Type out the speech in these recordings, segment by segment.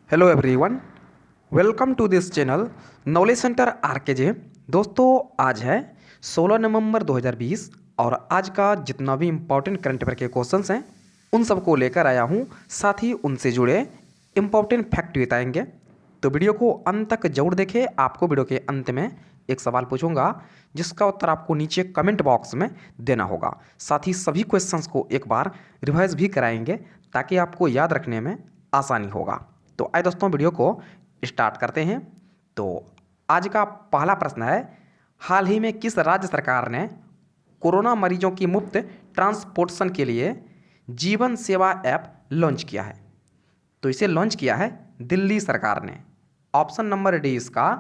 Hello everyone, welcome to this channel knowledge centre RKJ. दोस्तों, आज है 16 नवंबर 2020 और आज का जितना भी इम्पोर्टेंट करंट अफेयर के क्वेश्चंस हैं उन सबको लेकर आया हूं। साथ ही उनसे जुड़े इम्पोर्टेंट फैक्ट भी बताएंगे, तो वीडियो को अंत तक जरूर देखें। आपको वीडियो के अंत में एक सवाल पूछूंगा जिसका उत्तर आपको नीचे कमेंट बॉक्स में देना होगा। साथ ही सभी क्वेश्चंस को एक बार रिवाइज भी कराएंगे ताकि आपको याद रखने में आसानी होगा। तो आइए दोस्तों, वीडियो को स्टार्ट करते हैं। तो आज का पहला प्रश्न है, हाल ही में किस राज्य सरकार ने कोरोना मरीजों की मुफ्त ट्रांसपोर्टेशन के लिए जीवन सेवा ऐप लॉन्च किया है? तो इसे लॉन्च किया है दिल्ली सरकार ने। ऑप्शन नंबर डी इसका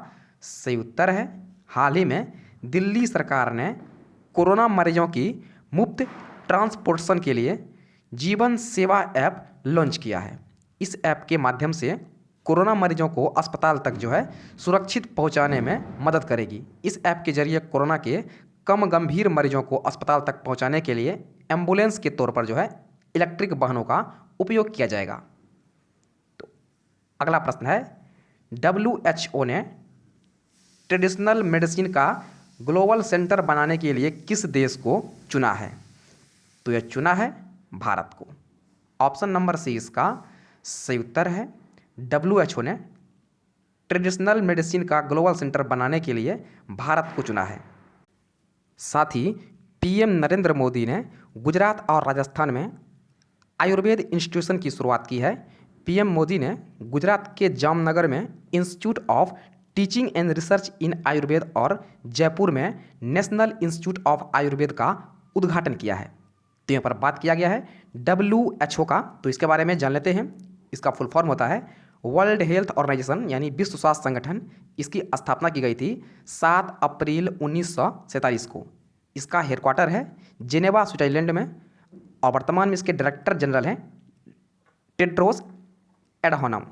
सही उत्तर है। हाल ही में दिल्ली सरकार ने कोरोना मरीजों की मुफ्त ट्रांसपोर्टेशन के लिए जीवन सेवा ऐप लॉन्च किया है। इस ऐप के माध्यम से कोरोना मरीजों को अस्पताल तक सुरक्षित पहुंचाने में मदद करेगी। इस ऐप के जरिए कोरोना के कम गंभीर मरीजों को अस्पताल तक पहुंचाने के लिए एम्बुलेंस के तौर पर इलेक्ट्रिक वाहनों का उपयोग किया जाएगा। तो अगला प्रश्न है, WHO ने ट्रेडिशनल मेडिसिन का ग्लोबल सेंटर बनाने के लिए किस देश को चुना है? तो यह चुना है भारत को। ऑप्शन नंबर सी इसका सही उत्तर है। WHO ने ट्रेडिशनल मेडिसिन का ग्लोबल सेंटर बनाने के लिए भारत को चुना है। साथ ही PM नरेंद्र मोदी ने गुजरात और राजस्थान में आयुर्वेद इंस्टीट्यूशन की शुरुआत की है। PM मोदी ने गुजरात के जामनगर में institute of teaching and research इन आयुर्वेद और जयपुर में नेशनल इंस्टीट्यूट ऑफ आयुर्वेद का उद्घाटन किया है। तो यहाँ पर बात किया गया है WHO का, तो इसके बारे में जान लेते हैं। इसका फुल फॉर्म होता है वर्ल्ड हेल्थ ऑर्गेनाइजेशन, यानी विश्व स्वास्थ्य संगठन। इसकी स्थापना की गई थी 7 अप्रैल 1947 को। इसका हेडक्वार्टर है जेनेवा, स्विट्जरलैंड में, और वर्तमान में इसके डायरेक्टर जनरल हैं टेड्रोस एडहानम।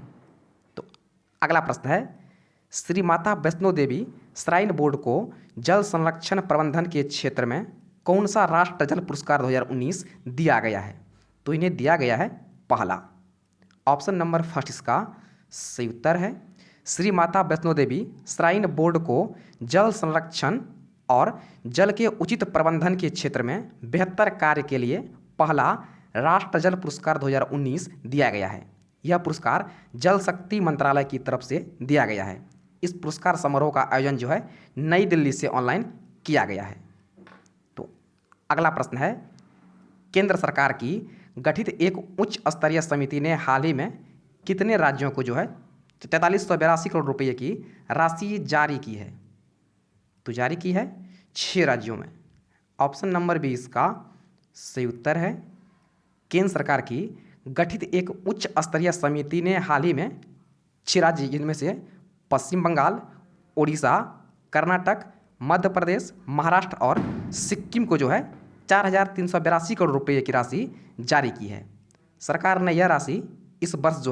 तो अगला प्रश्न है, श्री माता वैष्णो देवी श्राइन बोर्ड को जल संरक्षण प्रबंधन के क्षेत्र में कौन सा राष्ट्र जल पुरस्कार 2019 दिया गया है? तो इन्हें दिया गया है पहला। ऑप्शन नंबर फर्स्ट इसका सही उत्तर है। श्री माता वैष्णो देवी श्राइन बोर्ड को जल संरक्षण और जल के उचित प्रबंधन के क्षेत्र में बेहतर कार्य के लिए पहला राष्ट्र जल पुरस्कार 2019 दिया गया है। यह पुरस्कार जल शक्ति मंत्रालय की तरफ से दिया गया है। इस पुरस्कार समारोह का आयोजन नई दिल्ली से ऑनलाइन किया गया है। तो अगला प्रश्न है, केंद्र सरकार की गठित एक उच्च स्तरीय समिति ने हाल ही में कितने राज्यों को 4382 करोड़ रुपये की राशि जारी की है? तो जारी की है 6 राज्यों में। ऑप्शन नंबर बी इसका सही उत्तर है। केंद्र सरकार की गठित एक उच्च स्तरीय समिति ने हाल ही में 6 राज्य, जिनमें से पश्चिम बंगाल, उड़ीसा, कर्नाटक, मध्य प्रदेश, महाराष्ट्र और सिक्किम को 4382 करोड़ रुपये की राशि जारी की है। सरकार ने यह राशि इस वर्ष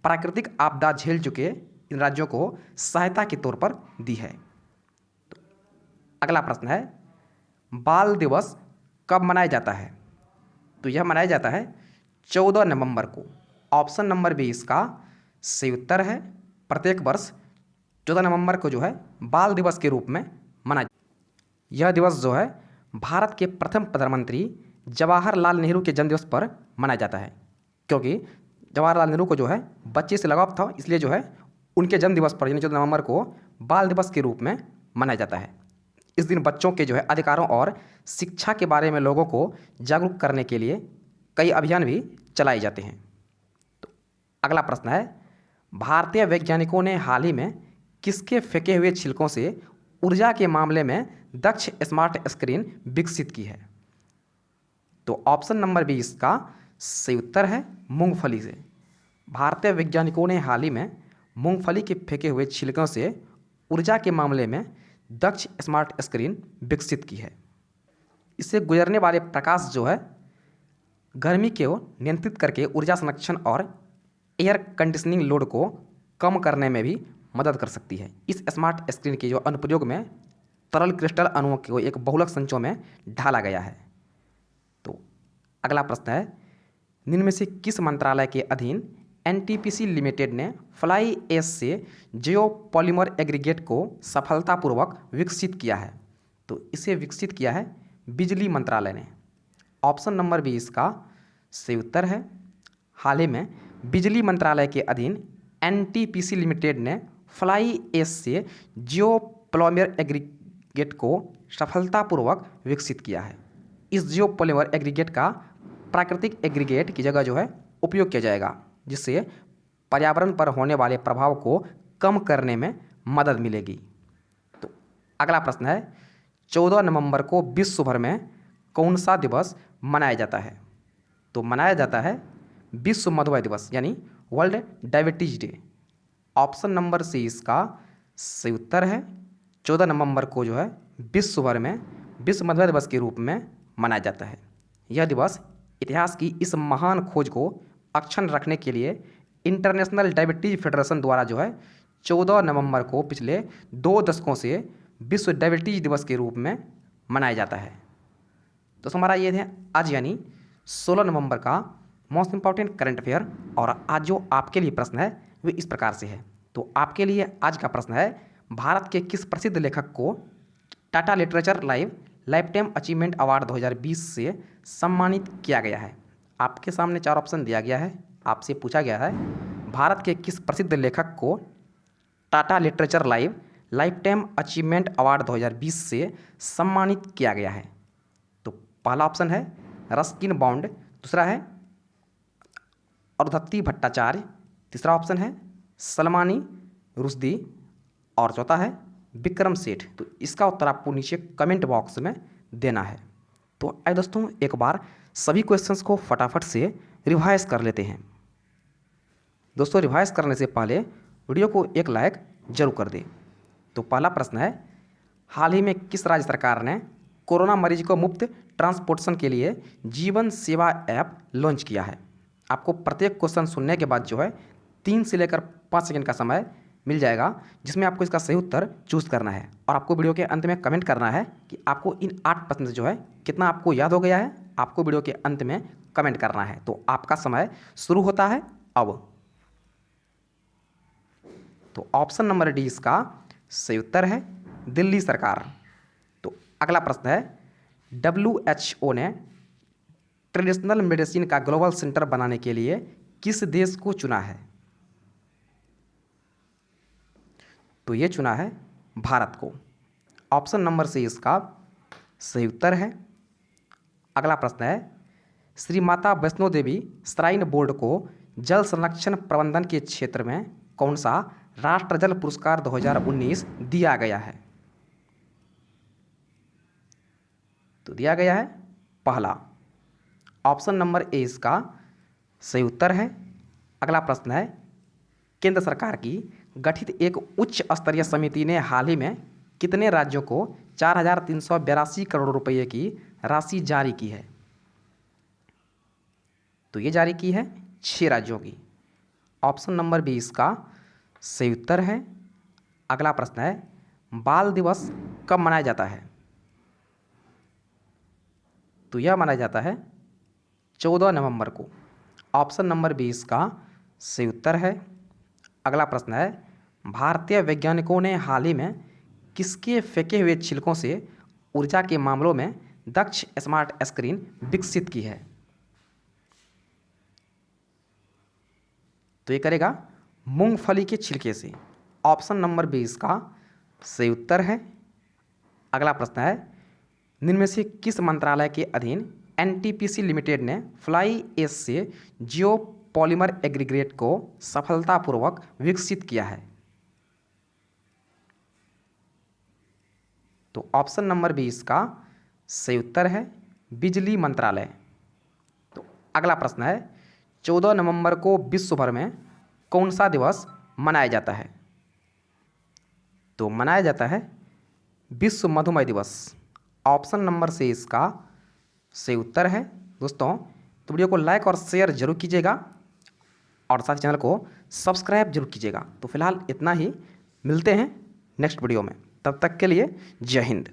प्राकृतिक आपदा झेल चुके इन राज्यों को सहायता के तौर पर दी है। तो अगला प्रश्न है, बाल दिवस कब मनाया जाता है? तो यह मनाया जाता है 14 नवंबर को। ऑप्शन नंबर बी इसका सही उत्तर है। प्रत्येक वर्ष 14 नवंबर को बाल दिवस के रूप में मनाया। यह दिवस भारत के प्रथम प्रधानमंत्री जवाहरलाल नेहरू के जन्मदिवस पर मनाया जाता है, क्योंकि जवाहरलाल नेहरू को बच्चे से लगाव था, इसलिए उनके जन्मदिवस पर यानी 14 नवंबर को बाल दिवस के रूप में मनाया जाता है। इस दिन बच्चों के अधिकारों और शिक्षा के बारे में लोगों को जागरूक करने के लिए कई अभियान भी चलाए जाते हैं। तो अगला प्रश्न है, भारतीय वैज्ञानिकों ने हाल ही में किसके फेंके हुए छिलकों से ऊर्जा के मामले में दक्ष स्मार्ट स्क्रीन विकसित की है? तो ऑप्शन नंबर बी इसका सही उत्तर है, मूंगफली से। भारतीय वैज्ञानिकों ने हाल ही में मूंगफली के फेंके हुए छिलकों से ऊर्जा के मामले में दक्ष स्मार्ट स्क्रीन विकसित की है। इससे गुजरने वाले प्रकाश गर्मी को नियंत्रित करके ऊर्जा संरक्षण और एयर कंडीशनिंग लोड को कम करने में भी मदद कर सकती है। इस स्मार्ट स्क्रीन के अनुप्रयोग में तरल क्रिस्टल अणुओं को एक बहुलक संचों में ढाला गया है। तो अगला प्रश्न है, निम्न में से किस मंत्रालय के अधीन एनटीपीसी लिमिटेड ने फ्लाई ऐश से जियोपॉलीमर एग्रीगेट को सफलतापूर्वक विकसित किया है? तो इसे विकसित किया है बिजली मंत्रालय ने। ऑप्शन नंबर बी इसका सही उत्तर है। हाल ही में बिजली मंत्रालय के अधीन एनटीपीसी लिमिटेड ने फ्लाई ऐश से जियोपॉलीमर एग्रीगेट को सफलतापूर्वक विकसित किया है। इस जियोपॉलीमर एग्रीगेट का प्राकृतिक एग्रीगेट की जगह जो है उपयोग किया जाएगा, जिससे पर्यावरण पर होने वाले प्रभाव को कम करने में मदद मिलेगी। तो अगला प्रश्न है, 14 नवंबर को विश्व भर में कौन सा दिवस मनाया जाता है? तो मनाया जाता है विश्व मधुमेह दिवस, यानी world diabetes day. Option number C इसका सही उत्तर है। 14 नवंबर को जो है विश्व भर में विश्व मधुमेह दिवस के रूप में मनाया जाता है। यह दिवस इतिहास की इस महान खोज को अक्षुण्ण रखने के लिए इंटरनेशनल डायबिटीज फेडरेशन द्वारा जो है 14 नवंबर को पिछले 2 दशकों से विश्व डायबिटीज दिवस के रूप में मनाया जाता है। तो हमारा ये थे आज यानी 16 नवंबर का मोस्ट इंपॉर्टेंट करंट अफेयर। और आज जो आपके लिए प्रश्न है वो इस प्रकार से है। तो आपके लिए आज का प्रश्न है, भारत के किस प्रसिद्ध लेखक को Tata literature life time achievement award 2020 से सम्मानित किया गया है? आपके सामने 4 ऑप्शन दिया गया है। आपसे पूछा गया है, भारत के किस प्रसिद्ध लेखक को Tata literature life time achievement award 2020 से सम्मानित किया गया है? तो पहला ऑप्शन है रस्किन बॉन्ड, दूसरा है अरुंधति भट्टाचार्य, तीसरा ऑप्शन है सलमानी रुश्दी और चौथा है विक्रम सेठ। तो इसका उत्तर आपको नीचे कमेंट बॉक्स में देना है। तो आइए दोस्तों एक बार सभी क्वेश्चंस को फटाफट से रिवाइज कर लेते हैं। दोस्तों रिवाइज करने से पहले वीडियो को एक लाइक जरूर कर दें। तो पहला प्रश्न है, हाल ही में किस राज्य सरकार ने कोरोना मरीज को मुफ्त ट्रांसपोर्टेशन के लिए जीवन सेवा ऐप लॉन्च किया है? आपको प्रत्येक क्वेश्चन सुनने के बाद जो है 3 से लेकर 5 सेकंड का समय मिल जाएगा, जिसमें आपको इसका सही उत्तर चूज़ करना है। और आपको वीडियो के अंत में कमेंट करना है कि आपको इन 8 प्रश्न से जो है कितना आपको याद हो गया है। आपको वीडियो के अंत में कमेंट करना है। तो आपका समय शुरू होता है अब। तो ऑप्शन नंबर डी इसका सही उत्तर है, दिल्ली सरकार। तो अगला प्रश्न है, WHO ने ट्रेडिशनल मेडिसिन का ग्लोबल सेंटर बनाने के लिए किस देश को चुना है? तो ये चुना है भारत को। ऑप्शन नंबर सी इसका सही उत्तर है। अगला प्रश्न है, श्री माता वैष्णो देवी श्राइन बोर्ड को जल संरक्षण प्रबंधन के क्षेत्र में कौन सा राष्ट्र जल पुरस्कार 2019 दिया गया है? तो दिया गया है पहला। ऑप्शन नंबर ए इसका सही उत्तर है। अगला प्रश्न है, केंद्र सरकार की गठित एक उच्च स्तरीय समिति ने हाल ही में कितने राज्यों को 4,382 करोड़ रुपये की राशि जारी की है? तो ये जारी की है 6 राज्यों की। ऑप्शन नंबर बी इसका सही उत्तर है। अगला प्रश्न है, बाल दिवस कब मनाया जाता है? तो यह मनाया जाता है 14 नवंबर को। ऑप्शन नंबर बी इसका सही उत्तर है। अगला प्रश्न है, भारतीय वैज्ञानिकों ने हाल ही में किसके फेंके हुए छिलकों से ऊर्जा के मामलों में दक्ष स्मार्ट स्क्रीन विकसित की है? तो ये करेगा मूंगफली के छिलके से। ऑप्शन नंबर बी इसका सही उत्तर है। अगला प्रश्न है, निम्न में से किस मंत्रालय के अधीन एनटीपीसी लिमिटेड ने फ्लाई ऐश से जियोपॉलीमर एग्रीगेट को सफलतापूर्वक विकसित किया है? तो ऑप्शन नंबर बी इसका सही उत्तर है, बिजली मंत्रालय। तो अगला प्रश्न है, 14 नवंबर को विश्व भर में कौन सा दिवस मनाया जाता है? तो मनाया जाता है विश्व मधुमेह दिवस। ऑप्शन नंबर से इसका सही उत्तर है। दोस्तों तो वीडियो को लाइक और शेयर जरूर कीजिएगा और साथ ही चैनल को सब्सक्राइब जरूर कीजिएगा। तो फिलहाल इतना ही, मिलते हैं नेक्स्ट वीडियो में। तब तक के लिए जय हिंद।